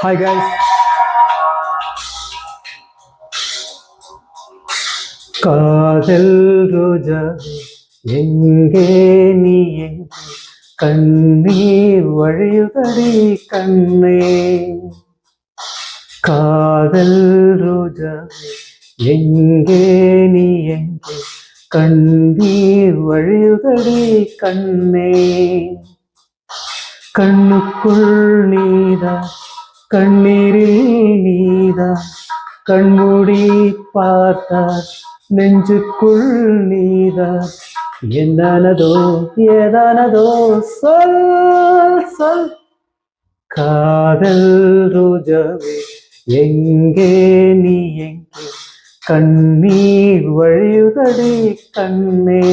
Hi guys. காதல் ரோஜா எங்கே நீ எங்கே கண்ணீர் வழியுதடி கண்ணே. காதல் ரோஜா எங்கே நீ எங்கே கண்ணீர் வழியுதடி கண்ணே. கண்ணுக்குள் நீதான் கண்ணீரில் நீதான் கண்மூடி பார்த்தார் நெஞ்சுக்குள் நீதான். என்னனதோ ஏதானதோ சொல் சொல். காதல் ரோஜாவே எங்கே நீ எங்கே கண்ணீர் வழியுதடி கண்ணே.